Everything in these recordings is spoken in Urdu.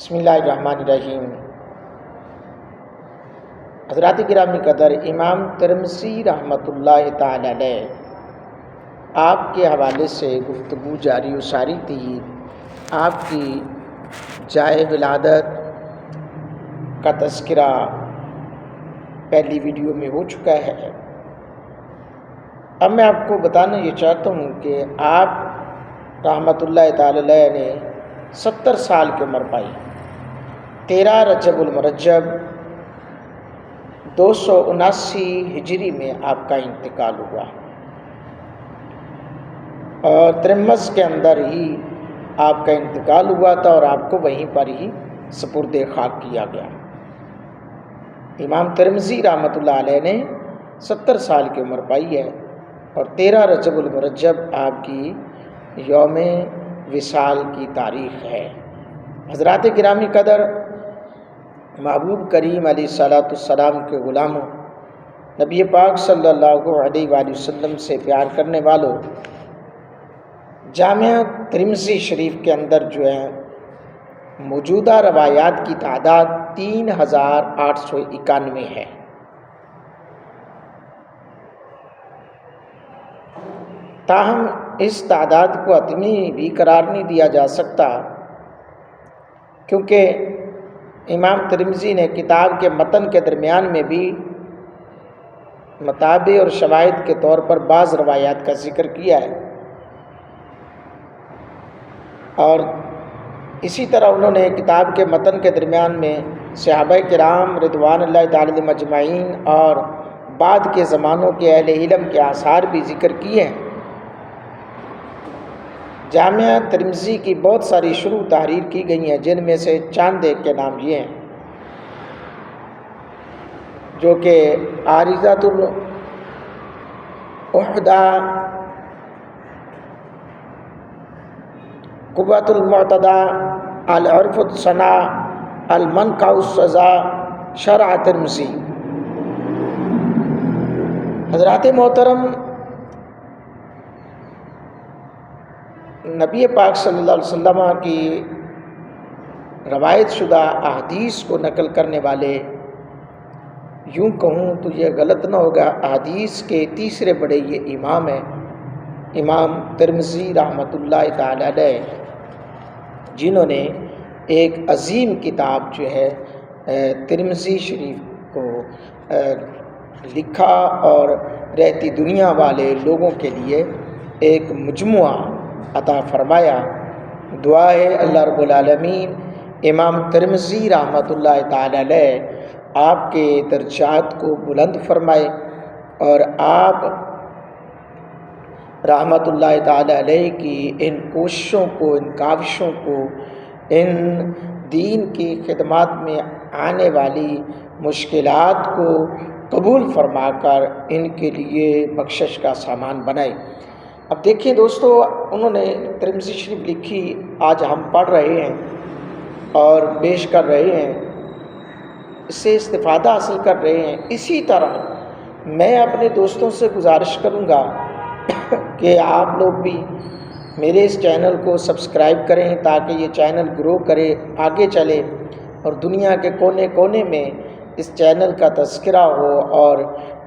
بسم اللہ الرحمن الرحیم۔ حضرات گرامی قدر، امام ترمذی رحمۃ اللہ تعالی علیہ آپ کے حوالے سے گفتگو جاری و ساری تھی۔ آپ کی جائے ولادت کا تذکرہ پہلی ویڈیو میں ہو چکا ہے۔ اب میں آپ کو بتانا یہ چاہتا ہوں کہ آپ رحمۃ اللہ تعالی علیہ نے 70 سال کی عمر پائی۔ 13 رجب المرجب 279 ہجری میں آپ کا انتقال ہوا، اور ترمذ کے اندر ہی آپ کا انتقال ہوا تھا اور آپ کو وہیں پر ہی سپرد خاک کیا گیا۔ امام ترمذی رحمۃ اللہ علیہ نے 70 سال کی عمر پائی ہے، اور 13 رجب المرجب آپ کی یوم وصال کی تاریخ ہے۔ حضرات گرامی قدر، محبوب کریم علیہ الصلاۃ والسلام کے غلاموں، نبی پاک صلی اللہ علیہ وآلہ وسلم سے پیار کرنے والوں، جامعہ ترمذی شریف کے اندر جو ہے موجودہ روایات کی تعداد 3891 ہے۔ تاہم اس تعداد کو حتمی بھی قرار نہیں دیا جا سکتا، کیونکہ امام ترمذی نے کتاب کے متن کے درمیان میں بھی متابع اور شواہد کے طور پر بعض روایات کا ذکر کیا ہے، اور اسی طرح انہوں نے کتاب کے متن کے درمیان میں صحابہ کرام رضوان اللہ تعالی علیہم اجمعین اور بعد کے زمانوں کے اہل علم کے آثار بھی ذکر کیے ہیں۔ جامعہ ترمذی کی بہت ساری شروع تحریر کی گئی ہیں، جن میں سے چند ایک کے نام یہ ہیں، جو کہ عارضۃ العہدہ، قوۃ المعتدہ، العرف الثنا، المنقع السزا، شرح ترمذی۔ حضرات محترم، نبی پاک صلی اللہ علیہ وسلم کی روایت شدہ احادیث کو نقل کرنے والے، یوں کہوں تو یہ غلط نہ ہوگا، احادیث کے تیسرے بڑے یہ امام ہیں، امام ترمذی رحمۃ اللہ تعالی علیہ، جنہوں نے ایک عظیم کتاب جو ہے ترمذی شریف کو لکھا، اور رہتی دنیا والے لوگوں کے لیے ایک مجموعہ عطا فرمایا۔ دعا ہے اللہ رب العالمین امام ترمذی رحمۃ اللہ تعالی علیہ آپ کے درجات کو بلند فرمائے، اور آپ رحمۃ اللہ تعالی علیہ کی ان کوششوں کو، ان کاوشوں کو، ان دین کی خدمات میں آنے والی مشکلات کو قبول فرما کر ان کے لیے بخشش کا سامان بنائے۔ اب دیکھیں دوستو، انہوں نے ترمذی شریف لکھی، آج ہم پڑھ رہے ہیں اور پیش کر رہے ہیں، اس سے استفادہ حاصل کر رہے ہیں۔ اسی طرح میں اپنے دوستوں سے گزارش کروں گا کہ آپ لوگ بھی میرے اس چینل کو سبسکرائب کریں، تاکہ یہ چینل گرو کرے، آگے چلے، اور دنیا کے کونے کونے میں اس چینل کا تذکرہ ہو، اور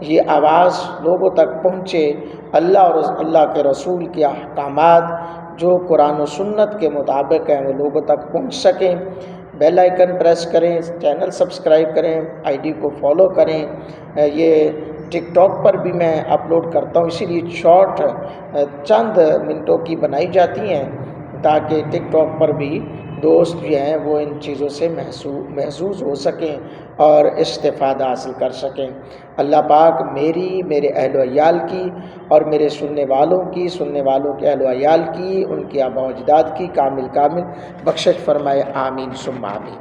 یہ آواز لوگوں تک پہنچے، اللہ اور اللہ کے رسول کے احکامات جو قرآن و سنت کے مطابق ہیں وہ لوگوں تک پہنچ سکیں۔ بیل آئیکن پریس کریں، چینل سبسکرائب کریں، آئی ڈی کو فالو کریں۔ یہ ٹک ٹاک پر بھی میں اپلوڈ کرتا ہوں، اسی لیے شارٹ چند منٹوں کی بنائی جاتی ہیں، تاکہ ٹک ٹاک پر بھی دوست جو ہیں وہ ان چیزوں سے محظوظ ہو سکیں اور استفادہ حاصل کر سکیں۔ اللہ پاک میری، میرے اہل و عیال کی، اور میرے سننے والوں کی، سننے والوں کے اہل و عیال کی، ان کے آباء و اجداد کی کامل بخشش فرمائے، آمین ثم آمین۔